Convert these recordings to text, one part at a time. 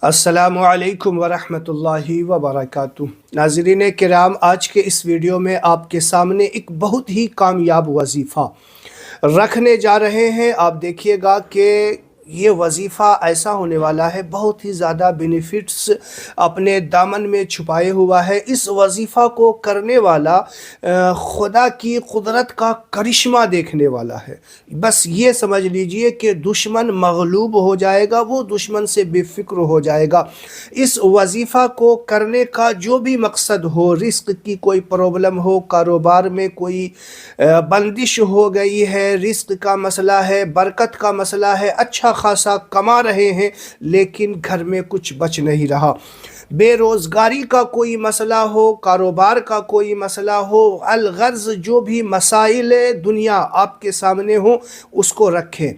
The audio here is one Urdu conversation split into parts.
السلام علیکم ورحمۃ اللہ وبرکاتہ۔ ناظرین کرام، آج کے اس ویڈیو میں آپ کے سامنے ایک بہت ہی کامیاب وظیفہ رکھنے جا رہے ہیں۔ آپ دیکھیے گا کہ یہ وظیفہ ایسا ہونے والا ہے، بہت ہی زیادہ بینیفٹس اپنے دامن میں چھپائے ہوا ہے۔ اس وظیفہ کو کرنے والا خدا کی قدرت کا کرشمہ دیکھنے والا ہے۔ بس یہ سمجھ لیجئے کہ دشمن مغلوب ہو جائے گا، وہ دشمن سے بے فکر ہو جائے گا۔ اس وظیفہ کو کرنے کا جو بھی مقصد ہو، رزق کی کوئی پرابلم ہو، کاروبار میں کوئی بندش ہو گئی ہے، رزق کا مسئلہ ہے، برکت کا مسئلہ ہے، اچھا خاصا کما رہے ہیں لیکن گھر میں کچھ بچ نہیں رہا، بے روزگاری کا کوئی مسئلہ ہو، کاروبار کا کوئی مسئلہ ہو، الغرض جو بھی مسائل دنیا آپ کے سامنے ہو اس کو رکھیں۔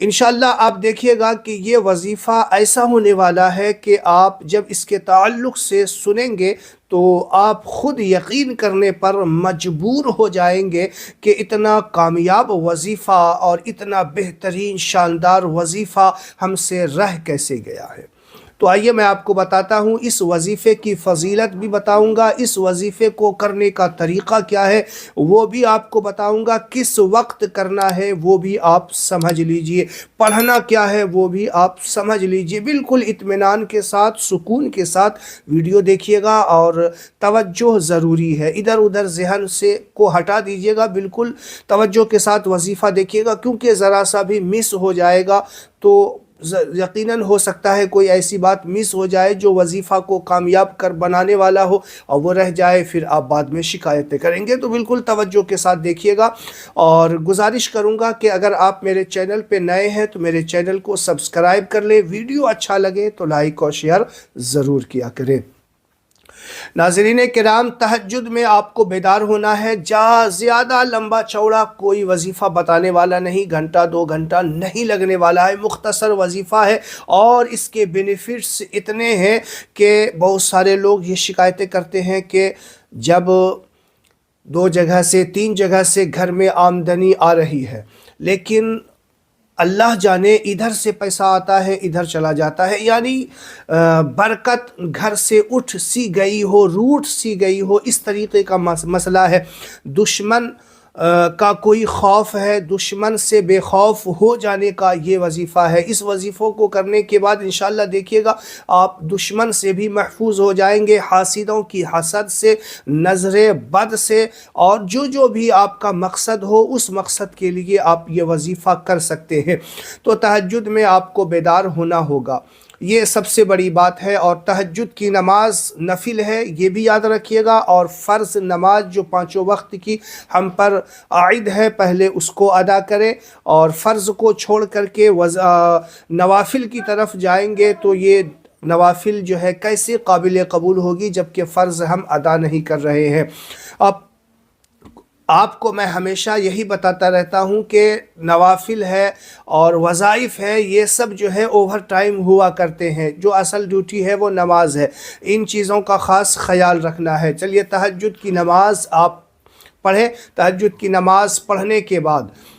انشاءاللہ آپ دیکھیے گا کہ یہ وظیفہ ایسا ہونے والا ہے کہ آپ جب اس کے تعلق سے سنیں گے تو آپ خود یقین کرنے پر مجبور ہو جائیں گے کہ اتنا کامیاب وظیفہ اور اتنا بہترین شاندار وظیفہ ہم سے رہ کیسے گیا ہے۔ تو آئیے میں آپ کو بتاتا ہوں، اس وظیفے کی فضیلت بھی بتاؤں گا، اس وظیفے کو کرنے کا طریقہ کیا ہے وہ بھی آپ کو بتاؤں گا، کس وقت کرنا ہے وہ بھی آپ سمجھ لیجئے، پڑھنا کیا ہے وہ بھی آپ سمجھ لیجئے۔ بالکل اطمینان کے ساتھ، سکون کے ساتھ ویڈیو دیکھیے گا اور توجہ ضروری ہے، ادھر ادھر ذہن سے کو ہٹا دیجئے گا، بالکل توجہ کے ساتھ وظیفہ دیکھیے گا، کیونکہ ذرا سا بھی مس ہو جائے گا تو یقیناً ہو سکتا ہے کوئی ایسی بات مس ہو جائے جو وظیفہ کو کامیاب کر بنانے والا ہو اور وہ رہ جائے، پھر آپ بعد میں شکایتیں کریں گے۔ تو بالکل توجہ کے ساتھ دیکھیے گا اور گزارش کروں گا کہ اگر آپ میرے چینل پہ نئے ہیں تو میرے چینل کو سبسکرائب کر لیں، ویڈیو اچھا لگے تو لائک اور شیئر ضرور کیا کریں۔ ناظرین کرام، تہجد میں آپ کو بیدار ہونا ہے، زیادہ لمبا چوڑا کوئی وظیفہ بتانے والا نہیں، گھنٹہ دو گھنٹہ نہیں لگنے والا ہے، مختصر وظیفہ ہے اور اس کے بینیفٹس اتنے ہیں کہ بہت سارے لوگ یہ شکایتیں کرتے ہیں کہ جب 2 جگہ سے 3 جگہ سے گھر میں آمدنی آ رہی ہے لیکن اللہ جانے ادھر سے پیسہ آتا ہے ادھر چلا جاتا ہے، یعنی برکت گھر سے اٹھ سی گئی ہو، روٹ سی گئی ہو، اس طریقے کا مسئلہ ہے۔ دشمن کا کوئی خوف ہے، دشمن سے بے خوف ہو جانے کا یہ وظیفہ ہے۔ اس وظیفوں کو کرنے کے بعد انشاءاللہ دیکھیے گا آپ دشمن سے بھی محفوظ ہو جائیں گے، حاسدوں کی حسد سے، نظر بد سے، اور جو بھی آپ کا مقصد ہو اس مقصد کے لیے آپ یہ وظیفہ کر سکتے ہیں۔ تو تہجد میں آپ کو بیدار ہونا ہوگا، یہ سب سے بڑی بات ہے، اور تہجد کی نماز نفل ہے یہ بھی یاد رکھیے گا، اور فرض نماز جو 5 وقت کی ہم پر عائد ہے پہلے اس کو ادا کریں، اور فرض کو چھوڑ کر کے نوافل کی طرف جائیں گے تو یہ نوافل جو ہے کیسے قابل قبول ہوگی جبکہ فرض ہم ادا نہیں کر رہے ہیں۔ اب آپ کو میں ہمیشہ یہی بتاتا رہتا ہوں کہ نوافل ہے اور وظائف ہے، یہ سب جو ہے اوور ٹائم ہوا کرتے ہیں، جو اصل ڈیوٹی ہے وہ نماز ہے، ان چیزوں کا خاص خیال رکھنا ہے۔ چلیے تہجد کی نماز آپ پڑھیں۔ تہجد کی نماز پڑھنے کے بعد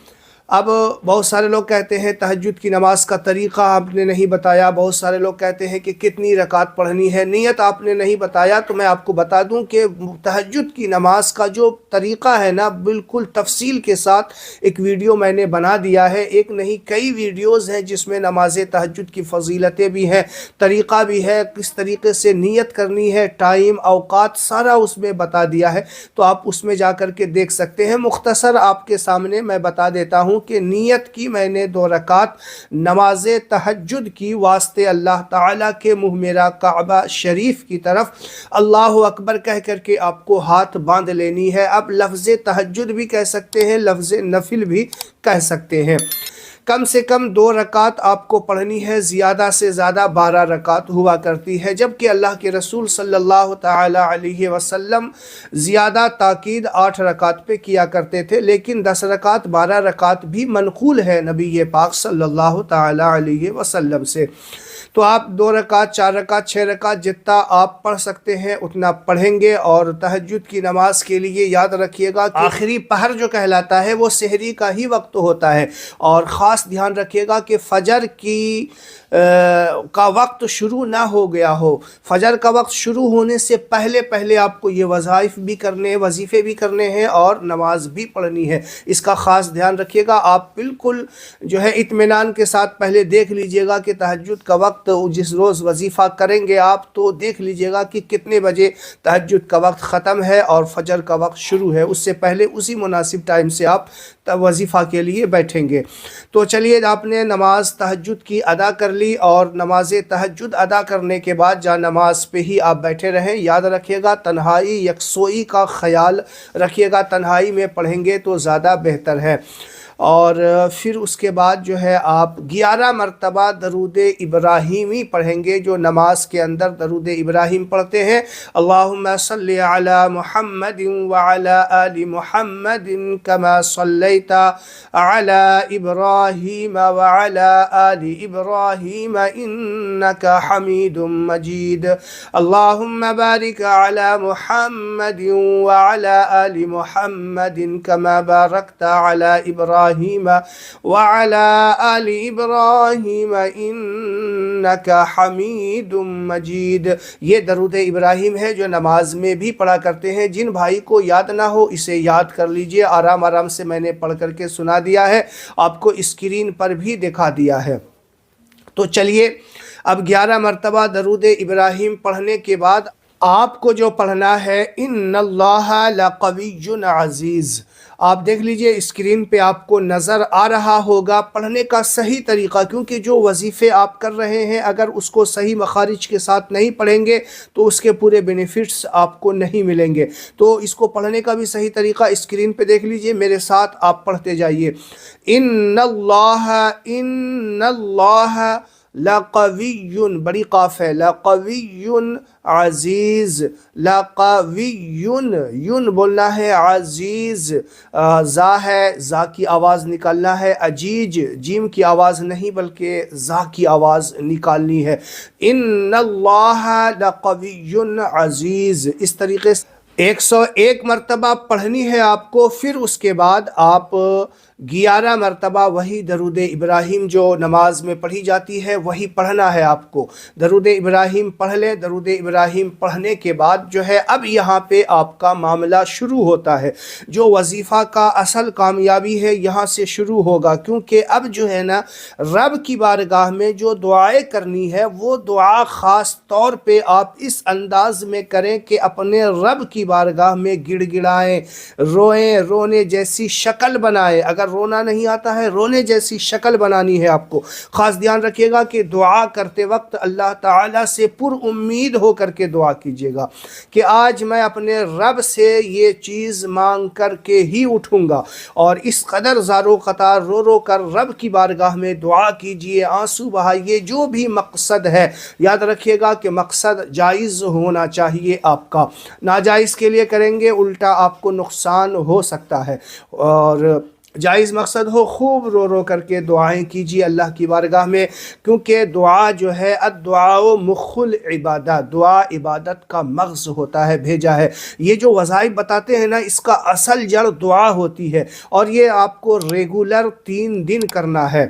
اب بہت سارے لوگ کہتے ہیں تہجد کی نماز کا طریقہ آپ نے نہیں بتایا، بہت سارے لوگ کہتے ہیں کہ کتنی رکعت پڑھنی ہے، نیت آپ نے نہیں بتایا، تو میں آپ کو بتا دوں کہ تہجد کی نماز کا جو طریقہ ہے نا، بالکل تفصیل کے ساتھ ایک ویڈیو میں نے بنا دیا ہے، ایک نہیں کئی ویڈیوز ہیں جس میں نماز تہجد کی فضیلتیں بھی ہیں، طریقہ بھی ہے، کس طریقے سے نیت کرنی ہے، ٹائم، اوقات، سارا اس میں بتا دیا ہے، تو آپ اس میں جا کر کے دیکھ سکتے ہیں۔ مختصر آپ کے سامنے میں بتا دیتا ہوں کہ نیت کی میں نے 2 رکعت نماز تہجد کی واسطے اللہ تعالیٰ کے منہ میرا کعبہ شریف کی طرف اللہ اکبر کہہ کر کے آپ کو ہاتھ باندھ لینی ہے۔ اب لفظ تہجد بھی کہہ سکتے ہیں، لفظ نفل بھی کہہ سکتے ہیں۔ کم سے کم 2 رکعت آپ کو پڑھنی ہے، زیادہ سے زیادہ 12 رکعت ہوا کرتی ہے، جبکہ اللہ کے رسول صلی اللہ تعالی علیہ وسلم زیادہ تاکید 8 رکعت پہ کیا کرتے تھے، لیکن 10 رکعت 12 رکعت بھی منقول ہے نبی پاک صلی اللہ تعالی علیہ وسلم سے۔ تو آپ 2 رکعت 4 رکعت 6 رکعت جتنا آپ پڑھ سکتے ہیں اتنا پڑھیں گے۔ اور تہجد کی نماز کے لیے یاد رکھیے گا کہ آخری پہر جو کہلاتا ہے وہ سحری کا ہی وقت ہوتا ہے، اور خاص دھیان رکھیے گا کہ فجر کا وقت شروع نہ ہو گیا ہو۔ فجر کا وقت شروع ہونے سے پہلے آپ کو یہ وظائف بھی کرنے ہیں، وظیفے بھی کرنے ہیں اور نماز بھی پڑھنی ہے۔ اس کا خاص دھیان رکھیے گا۔ آپ بالکل جو ہے اطمینان کے ساتھ پہلے دیکھ لیجئے گا کہ تہجد کا وقت جس روز وظیفہ کریں گے آپ تو دیکھ لیجئے گا کہ کتنے بجے تہجد کا وقت ختم ہے اور فجر کا وقت شروع ہے۔ اس سے پہلے اسی مناسب ٹائم سے آپ وظیفہ کے لیے بیٹھیں گے۔ تو چلیے، آپ نے نماز تہجد کی ادا کر لی، اور نماز تہجد ادا کرنے کے بعد جہاں نماز پہ ہی آپ بیٹھے رہیں، یاد رکھیے گا تنہائی یکسوئی کا خیال رکھیے گا، تنہائی میں پڑھیں گے تو زیادہ بہتر ہے۔ اور پھر اس کے بعد جو ہے آپ 11 مرتبہ درود ابراہیمی پڑھیں گے، جو نماز کے اندر درود ابراہیم پڑھتے ہیں۔ اللہم صلی علی محمد وعلی آل محمد کما صلیت علی ابراہیم وعلی آل ابراہیم انک حمید مجید۔ اللہم بارک علی محمد وعلی آل محمد کما بارکت علی ابراہیم وعلى آل ابراہیم انک حمید مجید۔ یہ درود ابراہیم ہے جو نماز میں بھی پڑھا کرتے ہیں۔ جن بھائی کو یاد نہ ہو اسے یاد کر لیجئے، آرام سے میں نے پڑھ کر کے سنا دیا ہے، آپ کو اسکرین پر بھی دکھا دیا ہے۔ تو چلیے، اب 11 مرتبہ درود ابراہیم پڑھنے کے بعد آپ کو جو پڑھنا ہے ان اللہ لقوی عزیز۔ آپ دیکھ لیجئے اسکرین پہ آپ کو نظر آ رہا ہوگا پڑھنے کا صحیح طریقہ، کیونکہ جو وظیفے آپ کر رہے ہیں اگر اس کو صحیح مخارج کے ساتھ نہیں پڑھیں گے تو اس کے پورے بینیفٹس آپ کو نہیں ملیں گے۔ تو اس کو پڑھنے کا بھی صحیح طریقہ اسکرین پہ دیکھ لیجئے، میرے ساتھ آپ پڑھتے جائیے۔ ان اللہ لقوی، بڑی قاف ہے، لقوی عزیز، لقوی، یون بولنا ہے، عزیز زا ہے، زا کی آواز نکالنا ہے، عجیج جیم کی آواز نہیں بلکہ زا کی آواز نکالنی ہے۔ ان اللہ لقوی عزیز، اس طریقے سے 101 مرتبہ پڑھنی ہے آپ کو۔ پھر اس کے بعد آپ 11 مرتبہ وہی درود ابراہیم جو نماز میں پڑھی جاتی ہے وہی پڑھنا ہے آپ کو۔ درود ابراہیم پڑھ لیں۔ درود ابراہیم پڑھنے کے بعد جو ہے اب یہاں پہ آپ کا معاملہ شروع ہوتا ہے۔ جو وظیفہ کا اصل کامیابی ہے یہاں سے شروع ہوگا، کیونکہ اب جو ہے نا رب کی بارگاہ میں جو دعائیں کرنی ہے وہ دعا خاص طور پہ آپ اس انداز میں کریں کہ اپنے رب کی بارگاہ میں گڑ گڑائیں، روئیں، رونے جیسی شکل بنائیں۔ اگر رونا نہیں آتا ہے رونے جیسی شکل بنانی ہے آپ کو۔ خاص دھیان رکھیے گا کہ دعا کرتے وقت اللہ تعالیٰ سے پر امید ہو کر کے دعا کیجیے گا کہ آج میں اپنے رب سے یہ چیز مانگ کر کے ہی اٹھوں گا، اور اس قدر زار و قطار رو رو کر رب کی بارگاہ میں دعا کیجیے، آنسو بہائیے۔ جو بھی مقصد ہے یاد رکھیے گا کہ مقصد جائز ہونا چاہیے آپ کا، ناجائز کے لیے کریں گے الٹا آپ کو نقصان ہو سکتا ہے۔ اور جائز مقصد ہو، خوب رو رو کر کے دعائیں کیجیے اللہ کی بارگاہ میں، کیونکہ دعا جو ہے الدعاء مخ العبادہ، دعا عبادت کا مغز ہوتا ہے، بھیجا ہے۔ یہ جو وظائف بتاتے ہیں نا اس کا اصل جڑ دعا ہوتی ہے، اور یہ آپ کو ریگولر 3 دن کرنا ہے۔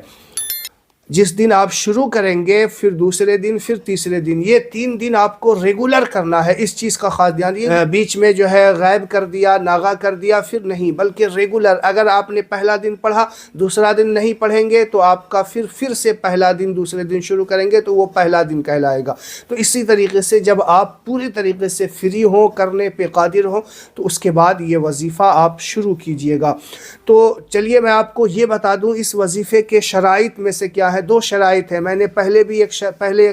جس دن آپ شروع کریں گے پھر دوسرے دن پھر تیسرے دن، یہ 3 دن آپ کو ریگولر کرنا ہے۔ اس چیز کا خاص دھیان، یہ بیچ میں جو ہے غائب کر دیا، ناغا کر دیا پھر نہیں، بلکہ ریگولر۔ اگر آپ نے پہلا دن پڑھا دوسرا دن نہیں پڑھیں گے تو آپ کا پھر سے پہلا دن دوسرے دن شروع کریں گے تو وہ پہلا دن کہلائے گا۔ تو اسی طریقے سے جب آپ پوری طریقے سے فری ہوں، کرنے پہ قادر ہوں، تو اس کے بعد یہ وظیفہ آپ شروع کیجئے گا۔ تو چلیے میں آپ کو یہ بتا دوں اس وظیفے کے شرائط میں سے کیا ہے۔ 2 شرائط ہیں، میں نے پہلے ایک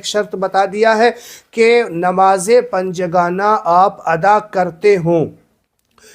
شرط بتا دیا ہے کہ نماز پنجگانہ آپ ادا کرتے ہوں۔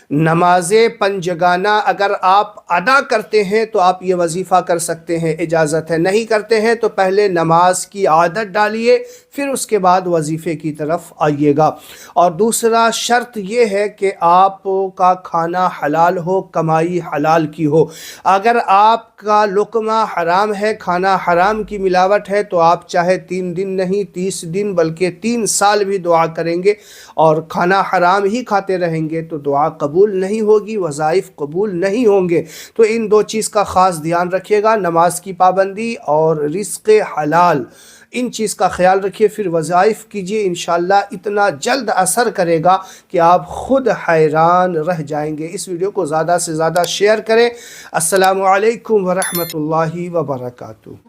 نماز پنجگانہ اگر آپ ادا کرتے ہیں تو آپ یہ وظیفہ کر سکتے ہیں، اجازت ہے۔ نہیں کرتے ہیں تو پہلے نماز کی عادت ڈالیے، پھر اس کے بعد وظیفے کی طرف آئیے گا۔ اور دوسرا شرط یہ ہے کہ آپ کا کھانا حلال ہو، کمائی حلال کی ہو۔ اگر آپ کا لقمہ حرام ہے، کھانا حرام کی ملاوٹ ہے، تو آپ چاہے 3 دن نہیں 30 دن بلکہ 3 سال بھی دعا کریں گے اور کھانا حرام ہی کھاتے رہیں گے تو دعا قبول نہیں ہوگی، وظائف قبول نہیں ہوں گے۔ تو ان 2 چیز کا خاص دھیان رکھیے گا، نماز کی پابندی اور رزق حلال، ان چیز کا خیال رکھیے، پھر وظائف کیجئے، انشاءاللہ اتنا جلد اثر کرے گا کہ آپ خود حیران رہ جائیں گے۔ اس ویڈیو کو زیادہ سے زیادہ شیئر کریں۔ السلام علیکم ورحمۃ اللہ وبرکاتہ۔